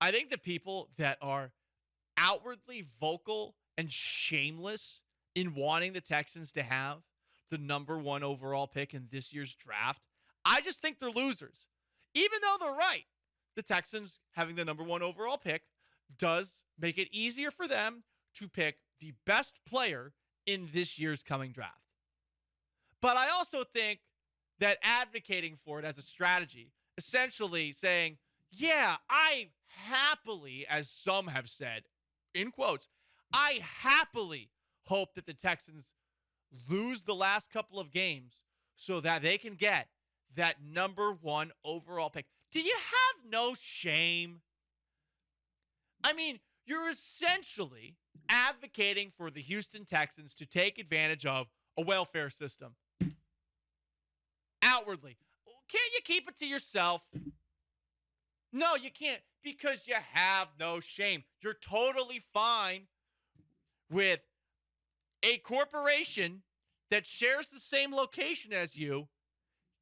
I think the people that are outwardly vocal and shameless in wanting the Texans to have the number one overall pick in this year's draft, I just think they're losers. Even though they're right, the Texans having the number one overall pick does make it easier for them to pick the best player in this year's coming draft. But I also think that advocating for it as a strategy, essentially saying, yeah, I happily, as some have said, in quotes, I happily hope that the Texans lose the last couple of games so that they can get that number one overall pick. Do you have no shame? I mean, you're essentially advocating for the Houston Texans to take advantage of a welfare system. Outwardly. Can't you keep it to yourself? No, you can't, because you have no shame. You're totally fine with a corporation that shares the same location as you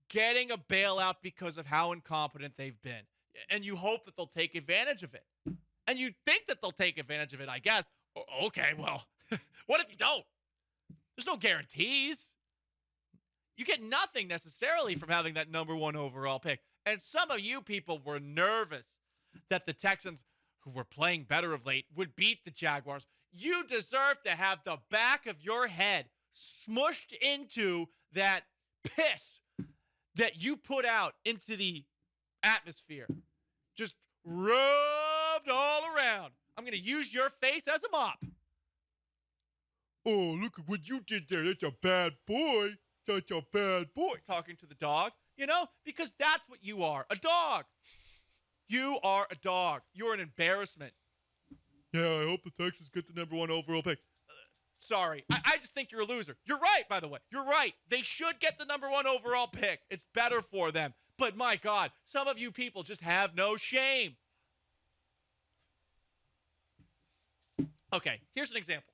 getting a bailout because of how incompetent they've been. And you hope that they'll take advantage of it. And you think that they'll take advantage of it, I guess. Okay, well, what if you don't? There's no guarantees. You get nothing necessarily from having that number one overall pick. And some of you people were nervous that the Texans, who were playing better of late, would beat the Jaguars. You deserve to have the back of your head smushed into that piss that you put out into the atmosphere. Just rubbed all around. I'm going to use your face as a mop. Oh, look at what you did there. That's a bad boy. That's a bad boy. Talking to the dog, because that's what you are, a dog. You are a dog. You're an embarrassment. Yeah, I hope the Texans get the number one overall pick. Sorry. I just think you're a loser. You're right, by the way. You're right. They should get the number one overall pick. It's better for them. But my God, some of you people just have no shame. Okay, here's an example.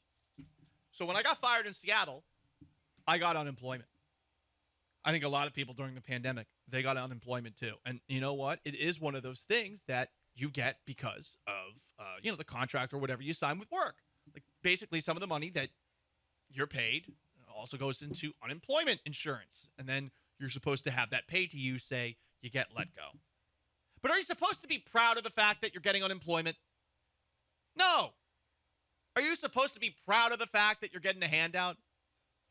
So when I got fired in Seattle, I got unemployment. I think a lot of people during the pandemic, they got unemployment too. And you know what? It is one of those things that you get because of, the contract or whatever you sign with work. Like basically some of the money that you're paid also goes into unemployment insurance. And then you're supposed to have that paid to you, say you get let go. But are you supposed to be proud of the fact that you're getting unemployment? No. Are you supposed to be proud of the fact that you're getting a handout?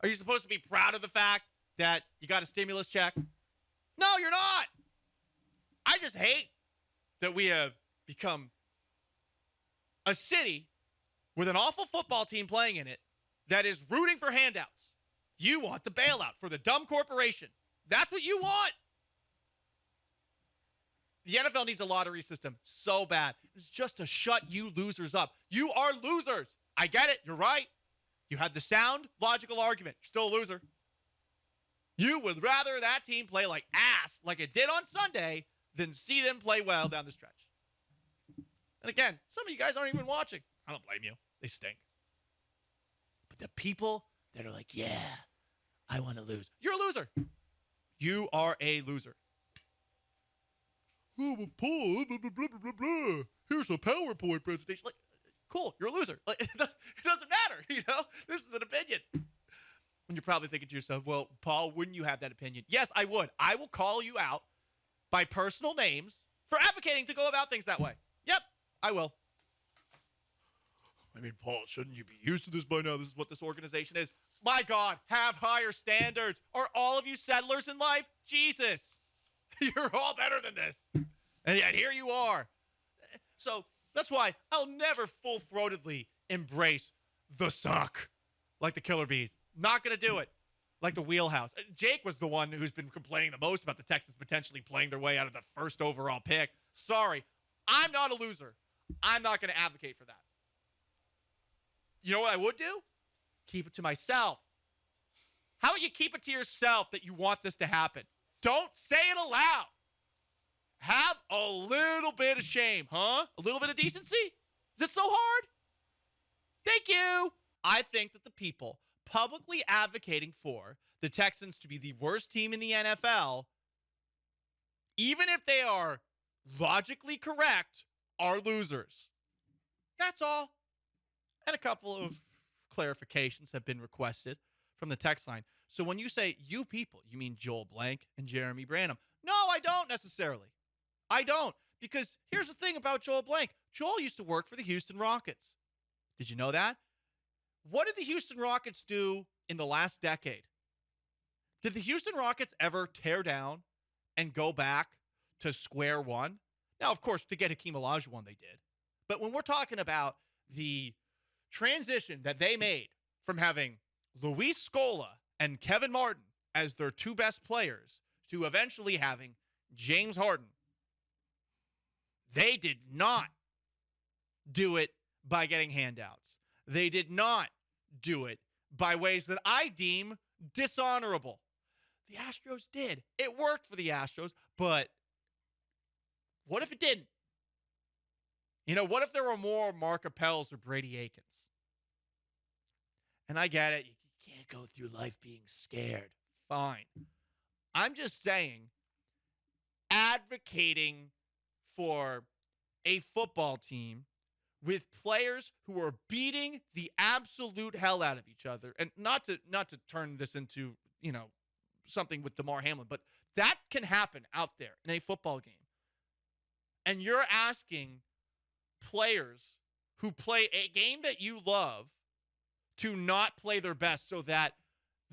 Are you supposed to be proud of the fact that you got a stimulus check? No, you're not. I just hate that we have become a city with an awful football team playing in it that is rooting for handouts. You want the bailout for the dumb corporation. That's what you want. The NFL needs a lottery system so bad. It's just to shut you losers up. You are losers. I get it. You're right. You had the sound, logical argument. You're still a loser. You would rather that team play like ass, like it did on Sunday, than see them play well down the stretch. And again, some of you guys aren't even watching. I don't blame you. They stink. But the people that are like, yeah, I want to lose. You're a loser. You are a loser. Oh, but Paul, blah, blah, blah, blah, blah. Here's a PowerPoint presentation. Like, cool, you're a loser. Like, it doesn't matter, This is an opinion. And you're probably thinking to yourself, well, Paul, wouldn't you have that opinion? Yes, I would. I will call you out by personal names for advocating to go about things that way. Yep, I will. I mean, Paul, shouldn't you be used to this by now? This is what this organization is. My God, have higher standards. Are all of you settlers in life? Jesus. You're all better than this. And yet here you are. So that's why I'll never full-throatedly embrace the suck like the Killer Bees. Not going to do it like the Wheelhouse. Jake was the one who's been complaining the most about the Texans potentially playing their way out of the first overall pick. Sorry, I'm not a loser. I'm not going to advocate for that. You know what I would do? Keep it to myself. How about you keep it to yourself that you want this to happen? Don't say it aloud. Have a little bit of shame, huh? A little bit of decency? Is it so hard? Thank you. I think that the people publicly advocating for the Texans to be the worst team in the NFL, even if they are logically correct, are losers. That's all. And a couple of clarifications have been requested from the text line. So when you say you people, you mean Joel Blank and Jeremy Branham. No, I don't necessarily. I don't. Because here's the thing about Joel Blank. Joel used to work for the Houston Rockets. Did you know that? What did the Houston Rockets do in the last decade? Did the Houston Rockets ever tear down and go back to square one? Now, of course, to get Hakeem Olajuwon, they did. But when we're talking about the transition that they made from having Luis Scola and Kevin Martin as their two best players to eventually having James Harden, they did not do it by getting handouts. They did not do it by ways that I deem dishonorable. The Astros did. It worked for the Astros, but what if it didn't? You know, what if there were more Mark Appels or Brady Aikens? And I get it. You can't go through life being scared. Fine. I'm just saying, advocating for a football team with players who are beating the absolute hell out of each other, and not to turn this into, you know, something with DeMar Hamlin, but that can happen out there in a football game. And you're asking players who play a game that you love to not play their best so that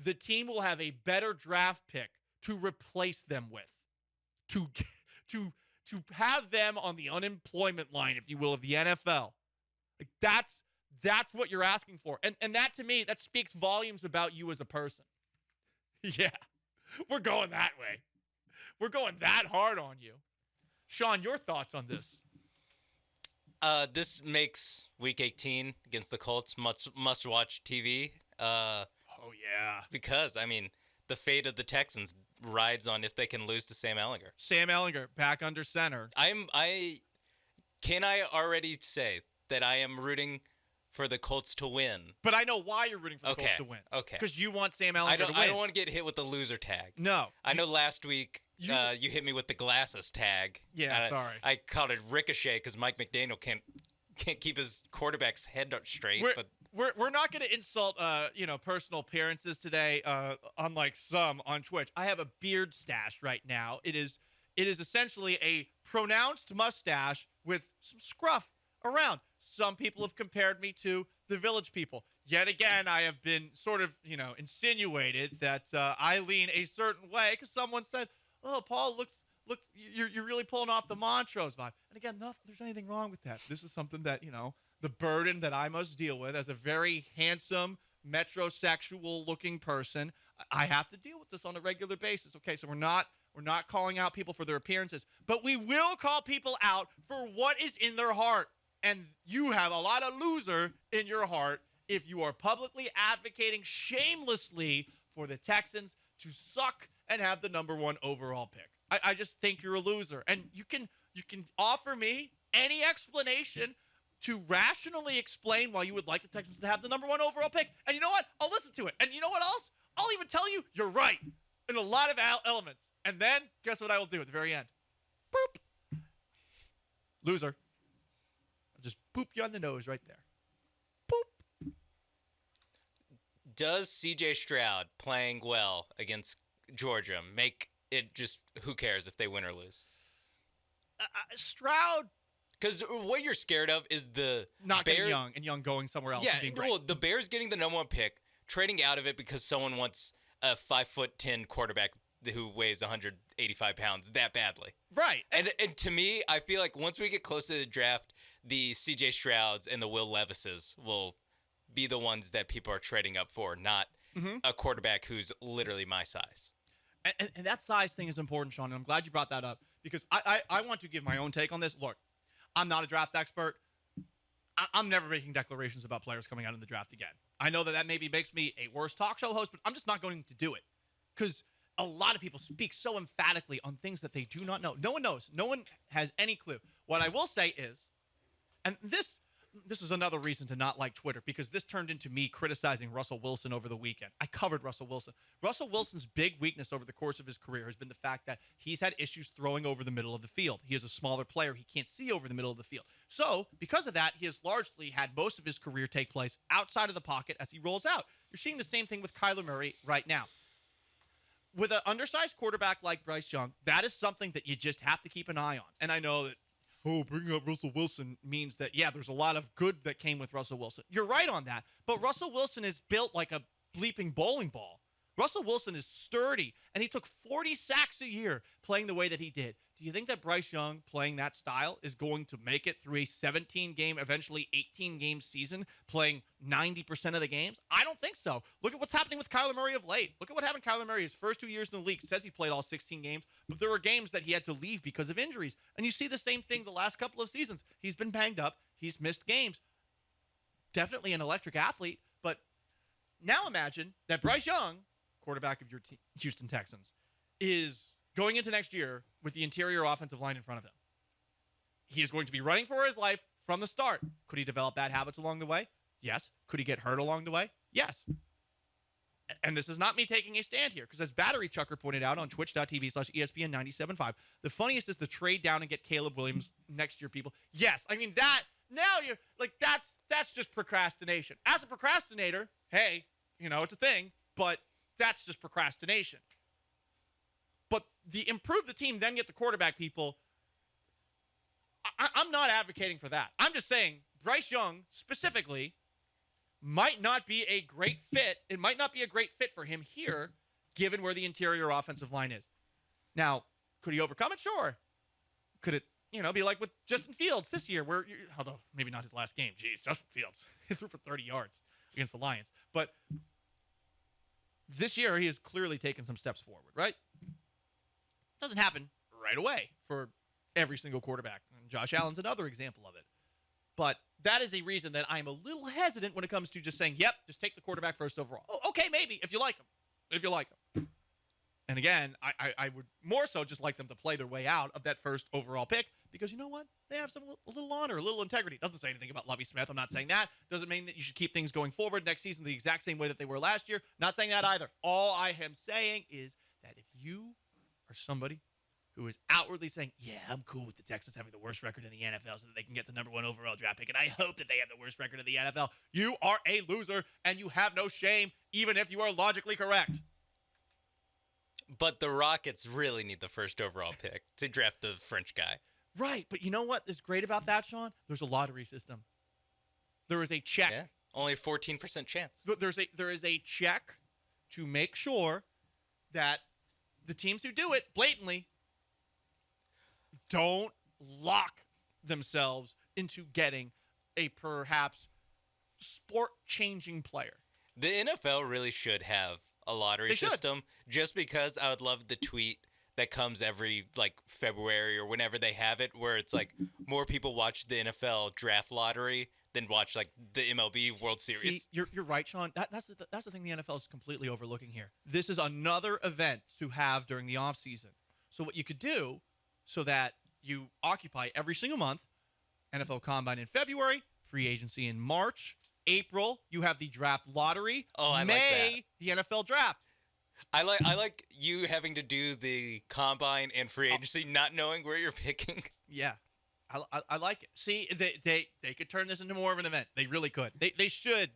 the team will have a better draft pick to replace them with, to have them on the unemployment line, if you will, of the NFL. Like that's what you're asking for. And that, to me, that speaks volumes about you as a person. Yeah, we're going that way. We're going that hard on you. Sean, your thoughts on this? This makes Week 18 against the Colts must-watch TV. Oh, yeah. Because, I mean, the fate of the Texans rides on if they can lose to Sam Ehlinger. Sam Ehlinger, back under center. Can I already say that I am rooting for the Colts to win? But I know why you're rooting for the Colts to win. Okay. Because you want Sam Ehlinger to win. I don't want to get hit with the loser tag. No. I know last week you hit me with the glasses tag. Yeah, sorry. I called it ricochet because Mike McDaniel can't keep his quarterback's head straight. We're not going to insult personal appearances today, unlike some on Twitch. I have a beard stash right now. It is essentially a pronounced mustache with some scruff around. Some people have compared me to the Village People. Yet again, I have been sort of, insinuated that I lean a certain way because someone said, "Oh, Paul looks, you're really pulling off the Montrose vibe." And again, there's anything wrong with that. This is something that, the burden that I must deal with as a very handsome, metrosexual-looking person. I have to deal with this on a regular basis. Okay, so we're not calling out people for their appearances, but we will call people out for what is in their heart. And you have a lot of loser in your heart if you are publicly advocating shamelessly for the Texans to suck and have the number 1 overall pick. I just think you're a loser. And you can offer me any explanation to rationally explain why you would like the Texans to have the number 1 overall pick. And you know what? I'll listen to it. And you know what else? I'll even tell you you're right in a lot of elements. And then guess what I will do at the very end? Boop. Loser. Just boop you on the nose right there. Boop. Does C.J. Stroud playing well against Georgia make it just, who cares if they win or lose? Stroud. Because what you're scared of is the not getting Young and Young going somewhere else. Yeah, well, the Bears getting the number 1 pick, trading out of it because someone wants a 5'10" quarterback who weighs 185 pounds that badly. Right. And to me, I feel like once we get close to the draft, the C.J. Strouds and the Will Levises will be the ones that people are trading up for, not a quarterback who's literally my size. And that size thing is important, Sean, and I'm glad you brought that up because I want to give my own take on this. Look, I'm not a draft expert. I'm never making declarations about players coming out in the draft again. I know that maybe makes me a worse talk show host, but I'm just not going to do it because a lot of people speak so emphatically on things that they do not know. No one knows. No one has any clue. What I will say is, and this, this is another reason to not like Twitter, because this turned into me criticizing Russell Wilson over the weekend. I covered Russell Wilson. Russell Wilson's big weakness over the course of his career has been the fact that he's had issues throwing over the middle of the field. He is a smaller player. He can't see over the middle of the field. So because of that, he has largely had most of his career take place outside of the pocket as he rolls out. You're seeing the same thing with Kyler Murray right now. With an undersized quarterback like Bryce Young, that is something that you just have to keep an eye on. And I know that, bringing up Russell Wilson means that, yeah, there's a lot of good that came with Russell Wilson. You're right on that. But Russell Wilson is built like a bleeping bowling ball. Russell Wilson is sturdy, and he took 40 sacks a year playing the way that he did. Do you think that Bryce Young playing that style is going to make it through a 17-game, eventually 18-game season, playing 90% of the games? I don't think so. Look at what's happening with Kyler Murray of late. Look at what happened to Kyler Murray his first 2 years in the league. It says he played all 16 games, but there were games that he had to leave because of injuries. And you see the same thing the last couple of seasons. He's been banged up. He's missed games. Definitely an electric athlete, but now imagine that Bryce Young, quarterback of your Houston Texans, is going into next year with the interior offensive line in front of him. He is going to be running for his life from the start. Could he develop bad habits along the way? Yes. Could he get hurt along the way? Yes. And this is not me taking a stand here, because as Battery Chucker pointed out on twitch.tv/ESPN975, the funniest is the trade down and get Caleb Williams next year, people. Yes. I mean, that, now you're, like, that's just procrastination. As a procrastinator, hey, it's a thing, but that's just procrastination. But the improve the team, then get the quarterback, people, I'm not advocating for that. I'm just saying Bryce Young specifically might not be a great fit. It might not be a great fit for him here, given where the interior offensive line is. Now, could he overcome it? Sure. Could it, be like with Justin Fields this year, where, although maybe not his last game. Jeez, Justin Fields, he threw for 30 yards against the Lions. But this year, he has clearly taken some steps forward, right? Doesn't happen right away for every single quarterback. And Josh Allen's another example of it. But that is a reason that I'm a little hesitant when it comes to just saying, yep, just take the quarterback first overall. Oh, okay, maybe, if you like him. And again, I would more so just like them to play their way out of that first overall pick, because you know what? They have a little honor, a little integrity. Doesn't say anything about Lovie Smith. I'm not saying that. Doesn't mean that you should keep things going forward next season the exact same way that they were last year. Not saying that either. All I am saying is that if you are somebody who is outwardly saying, yeah, I'm cool with the Texans having the worst record in the NFL so that they can get the number 1 overall draft pick, and I hope that they have the worst record in the NFL, you are a loser, and you have no shame, even if you are logically correct. But the Rockets really need the first overall pick to draft the French guy. Right, but you know what is great about that, Sean? There's a lottery system. There is a check. Yeah, only a 14% chance. There is a check to make sure that the teams who do it blatantly don't lock themselves into getting a perhaps sport-changing player. The NFL really should have a lottery system, just because I would love the tweet that comes every February or whenever they have it, where it's like more people watch the NFL draft lottery than watch the MLB World Series. See, you're right, Sean. That's the thing the NFL is completely overlooking here. This is another event to have during the offseason. So what you could do, so that you occupy every single month, NFL Combine in February, free agency in March, April, you have the draft lottery. Oh, I May, like the NFL draft. I like you having to do the Combine and free agency, not knowing where you're picking. Yeah. I like it. See, they could turn this into more of an event. They really could. They should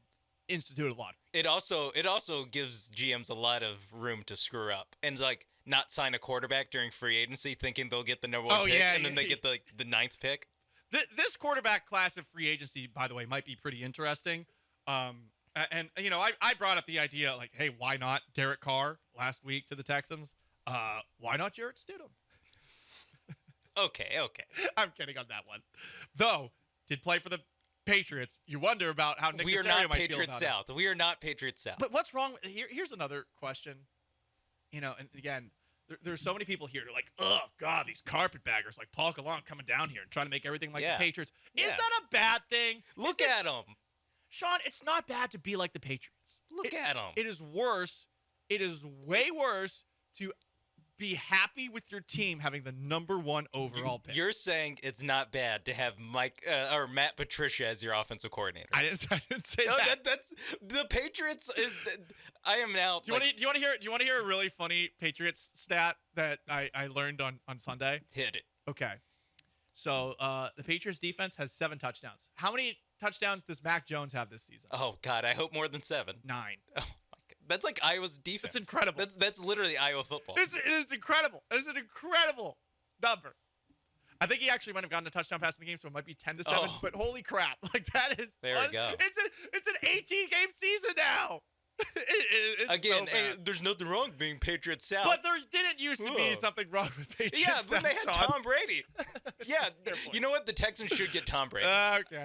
institute a lottery. It also gives GMs a lot of room to screw up and not sign a quarterback during free agency, thinking they'll get the number 1 pick, and then they get the 9th pick. This quarterback class of free agency, by the way, might be pretty interesting. And I brought up the idea, hey, why not Derek Carr last week to the Texans? Why not Jarrett Stidham? Okay. I'm kidding on that one. Though, did play for the Patriots. You wonder about how Nick We are Caserio not might Patriots feel about South. We are not Patriots South. But what's wrong? Here's another question. And again, there's so many people here who are like, oh, God, these carpetbaggers like Paul Gallant coming down here and trying to make everything like the Patriots. Is that a bad thing? Look at them. Sean, it's not bad to be like the Patriots. Look at them. It is worse. It is way worse to be happy with your team having the number 1 overall pick. You're saying it's not bad to have Mike or Matt Patricia as your offensive coordinator. I didn't say No, that. that's the Patriots is. I am now. Do you want to hear a really funny Patriots stat that I learned on Sunday? Hit it. Okay. So the Patriots defense has 7 touchdowns. How many touchdowns does Mac Jones have this season? Oh God, I hope more than 7. 9. Oh my God. That's like Iowa's defense. That's incredible. That's literally Iowa football. It is incredible. It is an incredible number. I think he actually might have gotten a touchdown pass in the game, so it might be 10-7. Oh. But holy crap! Like that is. There we go. It's an 18-game season now. It's Again, so bad. there's nothing wrong being Patriots South. But there didn't used to be Ugh. something wrong with Patriots. Yeah, when they South, had Sean. Tom Brady. Yeah, Fair point. you know what? The Texans should get Tom Brady. Okay.